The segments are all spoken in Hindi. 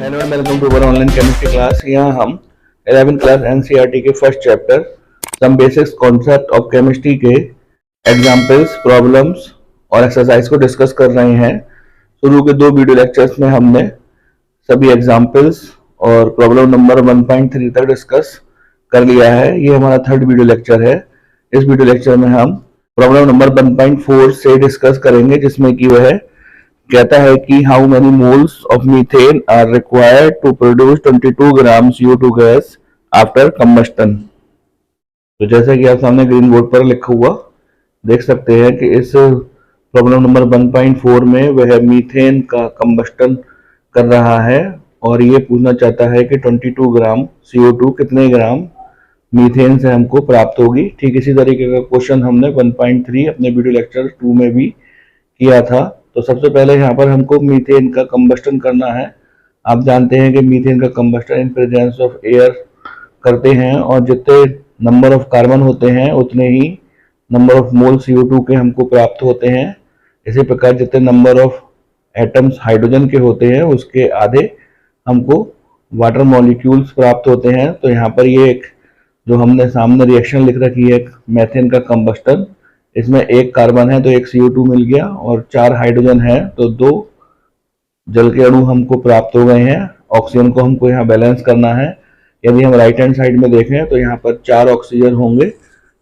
Hello and welcome to our online chemistry class. यहाँ हम 11th क्लास एनसीईआरटी के first chapter some basics concept of chemistry के एग्जांपल्स, प्रॉब्लम्स और एक्सरसाइज को डिस्कस कर रहे हैं। शुरू के दो वीडियो लेक्चर्स में हमने सभी एग्जांपल्स और प्रॉब्लम नंबर 1.3 तक डिस्कस कर लिया है। ये हमारा थर्ड वीडियो लेक्चर है। इस वीडियो लेक्चर में हम प्रॉब्लम नंबर 1.4 से डिस्कस करेंगे, जिसमें कि वह कहता है कि how many moles of methane are required to produce 22 gram CO2 gas after combustion. तो जैसा कि आप सामने ग्रीन बोर्ड पर लिखा हुआ देख सकते हैं कि इस प्रॉब्लम नंबर 1.4 में वह मीथेन का कंबस्टन कर रहा है और ये पूछना चाहता है कि 22 ग्राम CO2 कितने ग्राम मीथेन से हमको प्राप्त होगी। ठीक इसी तरीके का क्वेश्चन हमने 1.3 अपने वीडियो लेक्चर 2 में भी किया था। तो सबसे पहले यहाँ पर हमको मीथेन का कंबस्टन करना है। आप जानते हैं कि मीथेन का combustion in presence of air करते हैं और जितने नंबर ऑफ कार्बन होते हैं उतने ही नंबर ऑफ मोल CO2 के हमको प्राप्त होते हैं। इसी प्रकार जितने नंबर ऑफ एटम्स हाइड्रोजन के होते हैं उसके आधे हमको वाटर मॉलिक्यूल्स प्राप्त होते हैं। तो यहाँ पर ये एक जो हमने सामने रिएक्शन लिख रखी है मीथेन का कंबस्टन, इसमें एक कार्बन है तो एक CO2 मिल गया और 4 हाइड्रोजन है तो 2 जल के अणु हमको प्राप्त हो गए हैं। ऑक्सीजन को हमको यहाँ बैलेंस करना है। यदि हम राइट हैंड साइड में देखें तो यहाँ पर 4 ऑक्सीजन होंगे,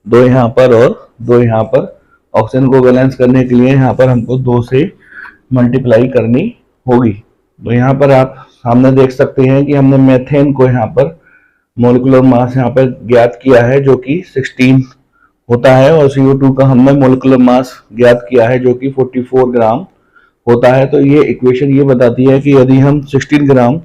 2 यहाँ पर और 2 यहाँ पर। ऑक्सीजन को बैलेंस करने के लिए यहाँ पर हमको 2 से मल्टीप्लाई करनी होगी। तो यहाँ पर आप सामने देख सकते हैं कि हमने मीथेन को यहाँ पर मोलिकुलर मास यहाँ पर ज्ञात किया है जो कि 16 होता है और CO2 का हमने मोलिकुलर मास ज्ञात किया है जो कि 44 ग्राम होता है। तो ये इक्वेशन ये बताती है कि यदि हम 16 ग्राम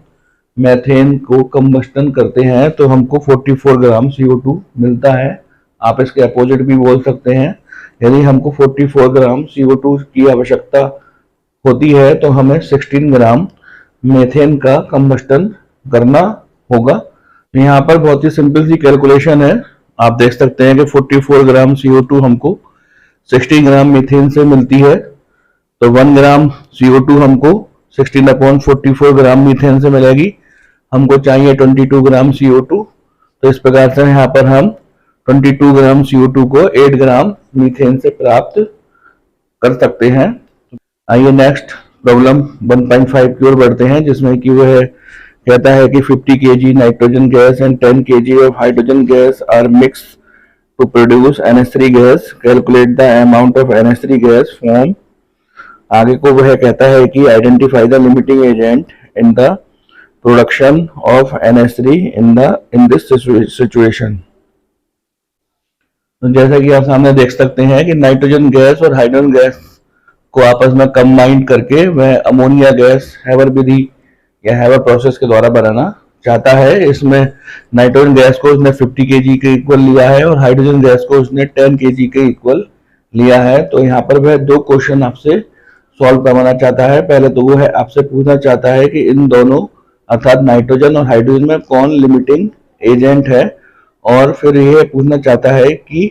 मीथेन को कंबस्टन करते हैं तो हमको 44 ग्राम CO2 मिलता है। आप इसके अपोजिट भी बोल सकते हैं, यदि हमको 44 ग्राम CO2 की आवश्यकता होती है तो हमें 16 ग्राम मीथेन का कंबस्टन करना होगा। यहाँ पर बहुत ही सिंपल सी कैलकुलेशन है। आप देख सकते हैं कि 44 ग्राम CO2 हमको 16 ग्राम मीथेन से मिलती है, तो 1 ग्राम CO2 हमको 16/44 ग्राम मीथेन से मिलेगी। हमको चाहिए 22 ग्राम CO2, तो इस प्रकार से यहाँ पर हम 22 ग्राम CO2 को 8 ग्राम मीथेन से प्राप्त कर सकते हैं। आइए नेक्स्ट प्रॉब्लम 1.5 की ओर बढ़ते हैं, जिसमें कि वह कहता है कि 50 kg nitrogen gas and 10 kg of hydrogen gas are mix to produce NH3 gas. Calculate the amount of NH3 gas form. आगे को वह कहता है कि identify the limiting agent in the production of NH3 in this situation. तो जैसा कि आप सामने देख सकते हैं कि नाइट्रोजन गैस और हाइड्रोजन गैस को आपस में कंबाइन करके वह अमोनिया गैस हैबर विधि या हैबर प्रोसेस के द्वारा बनाना चाहता है। इसमें नाइट्रोजन गैस को उसने 50 kg के इक्वल लिया है और हाइड्रोजन गैस को उसने 10 kg के इक्वल लिया है। तो यहाँ पर वह दो क्वेश्चन आपसे सॉल्व करवाना चाहता है। पहले तो वो है आपसे पूछना चाहता है कि इन दोनों अर्थात नाइट्रोजन और हाइड्रोजन में कौन लिमिटिंग एजेंट है, और फिर यह पूछना चाहता है कि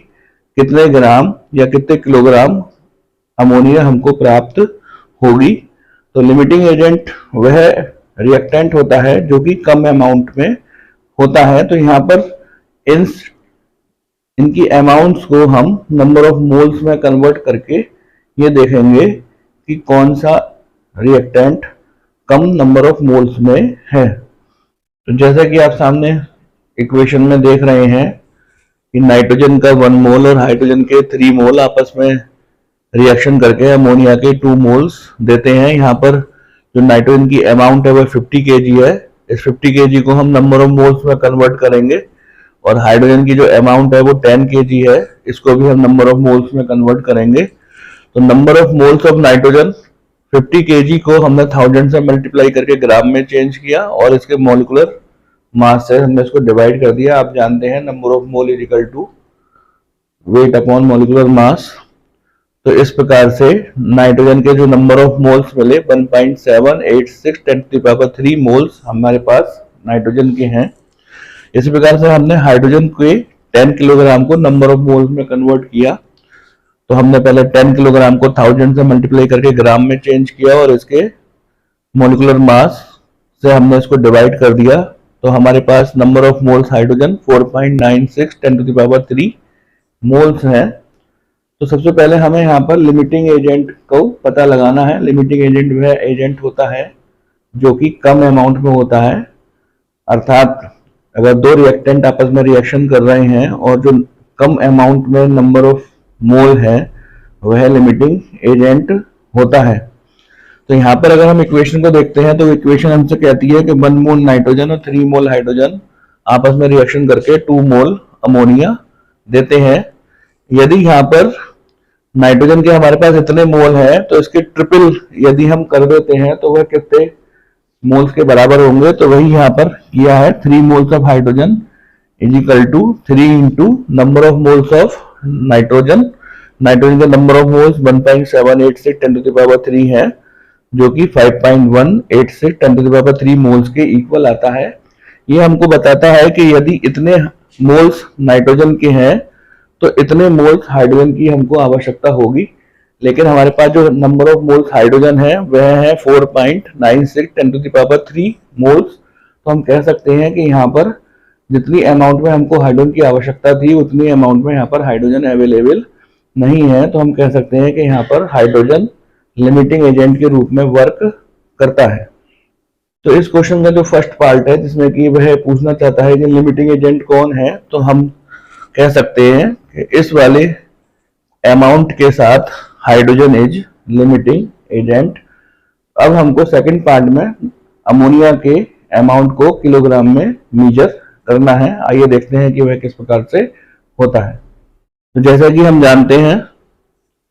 कितने ग्राम या कितने किलोग्राम अमोनिया हमको प्राप्त होगी। तो लिमिटिंग एजेंट वह रिएक्टेंट होता है जो कि कम अमाउंट में होता है। तो यहाँ पर इनकी अमाउंट्स को हम नंबर ऑफ मोल्स में कन्वर्ट करके ये देखेंगे कि कौन सा reactant come number of moles में है। तो जैसा कि आप सामने इक्वेशन में देख रहे हैं कि नाइट्रोजन का 1 मोल और हाइड्रोजन के 3 मोल आपस में रिएक्शन करके अमोनिया के 2 मोल्स देते हैं। यहाँ पर जो नाइट्रोजन की अमाउंट है वह 50 kg है। इस 50 kg को हम नंबर ऑफ मोल्स में कन्वर्ट करेंगे और हाइड्रोजन की जो अमाउंट है वो 10 kg है, इसको भी हम नंबर ऑफ मोल्स में कन्वर्ट करेंगे। तो number of moles of nitrogen 50 kg को हमने 1000 से मल्टीप्लाई करके ग्राम में चेंज किया और इसके मॉलिक्यूलर मास से हमने इसको डिवाइड कर दिया। आप जानते हैं number of mole is equal to weight upon molecular mass. तो इस प्रकार से नाइट्रोजन के जो नंबर ऑफ मोल्स मिले 1.786 10³ मोल्स हमारे पास नाइट्रोजन के हैं। इसी प्रकार से हमने हाइड्रोजन के 10 किलोग्राम को नंबर ऑफ मोल्स में कन्वर्ट किया। तो हमने पहले 10 किलोग्राम को 1000 से मल्टीप्लाई करके ग्राम में चेंज किया और इसके मॉलिक्यूलर मास से हमने इसको डिवाइड कर दिया तो हमारे पास number of moles hydrogen 4.96 10⁻³ moles हैं। तो सबसे पहले हमें यहाँ पर लिमिटिंग एजेंट को पता लगाना है। लिमिटिंग एजेंट वह एजेंट होता है जो कि कम अमाउंट में होता है, अर्थात अगर दो रिएक्टेंट आपस में रिएक्शन कर रहे हैं और जो कम अमाउंट में नंबर ऑफ मोल है वह लिमिटिंग एजेंट होता है। तो यहाँ पर अगर हम इक्वेशन को देखते हैं तो इक्वेशन हमसे कहती है कि 1 मोल नाइट्रोजन और 3 मोल हाइड्रोजन आपस में रिएक्शन करके 2 मोल अमोनिया देते हैं। यदि यहाँ पर नाइट्रोजन के हमारे पास इतने मोल हैं तो इसके ट्रिपल यदि हम कर देते हैं तो वह कितने मोल्स के बराबर होंगे, तो वही यहाँ पर किया है। 3 moles of hydrogen is equal to 3 into number of moles of nitrogen. Nitrogen का नंबर ऑफ मोल्स 1.786 10⁻³ है, जो कि 5.186 10⁻³ मोल्स के इक्वल आता है। ये हमको बताता है कि यदि इतने मोल्स नाइट्रोजन के हैं तो इतने मोल्स हाइड्रोजन की हमको आवश्यकता होगी, लेकिन हमारे पास जो नंबर ऑफ मोल्स हाइड्रोजन है वह है 4.96 10⁻³ मोल्स। तो हम कह सकते हैं कि यहाँ पर जितनी अमाउंट में हमको हाइड्रोजन की आवश्यकता थी उतनी अमाउंट में यहाँ पर हाइड्रोजन अवेलेबल नहीं है। तो हम कह सकते हैं कि यहाँ पर हाइड्रोजन लिमिटिंग एजेंट के रूप में वर्क करता है। तो इस क्वेश्चन का जो फर्स्ट पार्ट है जिसमें कि वह पूछना चाहता है कि लिमिटिंग एजेंट कौन है, तो हम कह सकते हैं कि इस वाले अमाउंट के साथ हाइड्रोजन इज लिमिटिंग एजेंट। अब हमको सेकंड पार्ट में अमोनिया के अमाउंट को किलोग्राम में मेजर करना है। आइए देखते हैं कि वह किस प्रकार से होता है। तो जैसा कि हम जानते हैं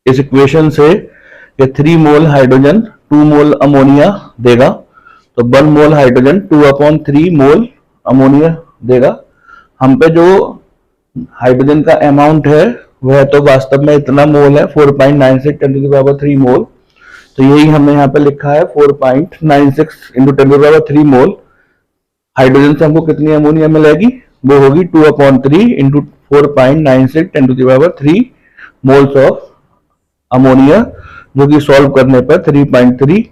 इस इक्वेशन से कि 3 मोल हाइड्रोजन 2 मोल अमोनिया देगा, तो 1 मोल हाइड्रोजन 2/3 मोल अमोनिया देगा। हम पे जो हाइड्रोजन का अमाउंट है वह तो वास्तव में इतना मोल है 4.96 10⁻³ मोल। तो यही हमने यहाँ पे लिखा है 4.96 इंटू 10⁻³ मोल। हाइड्रोजन से हमको कितनी अमोनिया मिलेगी, वो होगी 2/3 इंटू 4.96 10⁻³ मोल्स ऑफ अमोनिया, जो कि सॉल्व करने पर 3.3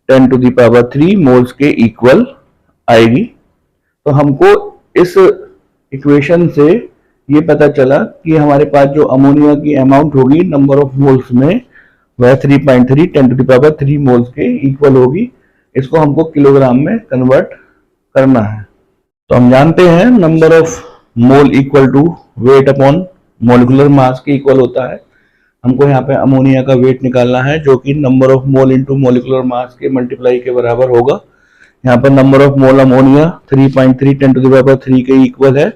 10⁻³ मोल्स के इक्वल आएगी। तो हमको इस इक्वेशन से ये पता चला कि हमारे पास जो अमोनिया की अमाउंट होगी नंबर ऑफ मोल्स में वह 3.3 10⁻³ मोल्स के इक्वल होगी। इसको हमको किलोग्राम में कन्वर्ट करना है। तो हम जानते हैं number of mole equal to weight upon molecular mass के इक्वल होता है। हमको यहाँ पे अमोनिया का वेट निकालना है जो कि number of mole into molecular mass के मल्टीप्लाई के बराबर होगा। यहाँ पर नंबर ऑफ मोल अमोनिया 3.3 10⁻³ के इक्वल है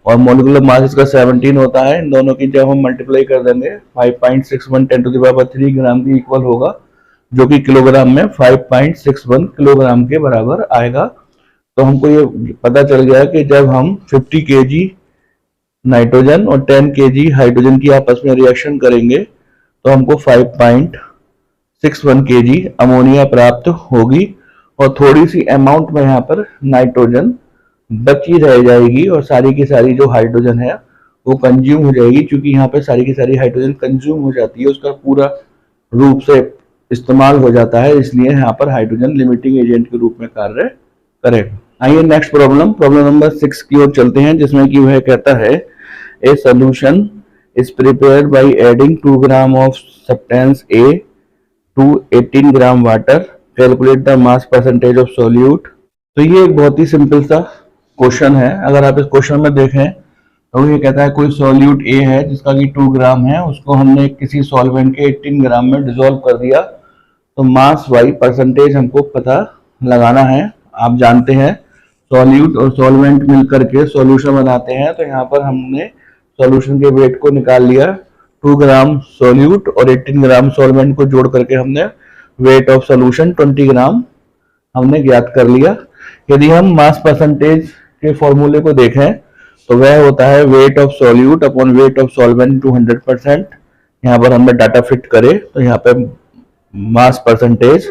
और मॉलिक्यूलर मास इसका 17 होता है। इन दोनों की जब हम मल्टीप्लाई कर देंगे 5.61 10⁻³ ग्राम के इक्वल होगा, जो कि किलोग्राम में 5.61 किलोग्राम के बराबर आएगा। तो हमको ये पता चल गया कि जब हम 50 kg नाइट्रोजन और 10 kg हाइड्रोजन की आपस में रिएक्शन करेंगे तो हमको 5.61 kg अमोनिया प्राप्त होगी और थोड़ी सी अमाउंट में यहाँ पर नाइट्रोजन बची रह जाएगी और सारी की सारी जो हाइड्रोजन है वो कंज्यूम हो जाएगी। क्योंकि यहाँ पे सारी की सारी हाइड्रोजन कंज्यूम हो जाती है, उसका पूरा रूप से इस्तेमाल हो जाता है, इसलिए यहाँ पर हाइड्रोजन लिमिटिंग एजेंट के रूप में कार्य करेगा। आइए नेक्स्ट प्रॉब्लम नंबर 6 की ओर चलते हैं, जिसमें कि वह कहता है a solution is prepared by adding 2 gram of substance A to 18 gram water, calculate the mass percentage of solute. तो ये एक बहुत ही सिंपल सा क्वेश्चन है। अगर आप इस क्वेश्चन में देखें तो ये कहता है कोई सॉल्यूट ए है जिसका कि 2 ग्राम है, उसको हमने किसी सॉल्वेंट के 18 ग्राम में डिसॉल्व कर दिया। तो मास वाई परसेंटेज हमको पता लगाना है। आप जानते हैं सॉल्यूट और सॉल्वेंट मिलकर के सॉल्यूशन बनाते हैं, तो यहाँ पर हमने सॉल्यूशन के वेट को निकाल लिया। 2 ग्राम सॉल्यूट और 18 ग्राम सॉल्वेंट को जोड़ करके हमने वेट ऑफ सॉल्यूशन 20 ग्राम हमने ज्ञात कर लिया। यदि हम मास परसेंटेज के फॉर्मूले को देखें तो वह होता है weight of solute upon weight of solvent to 100%। यहाँ पर हमने डाटा फिट करे तो यहाँ पे मास परसेंटेज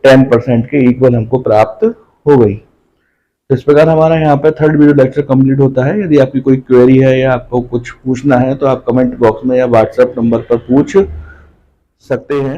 10% के इक्वल हमको प्राप्त हो गई। तो इस प्रकार हमारा यहाँ पे थर्ड वीडियो लेक्चर कंप्लीट होता है। यदि आपकी कोई क्वेरी है या आपको कुछ पूछना है तो आप कमेंट बॉक्स में या व्हाट्सएप नंबर पर पूछ सकते हैं।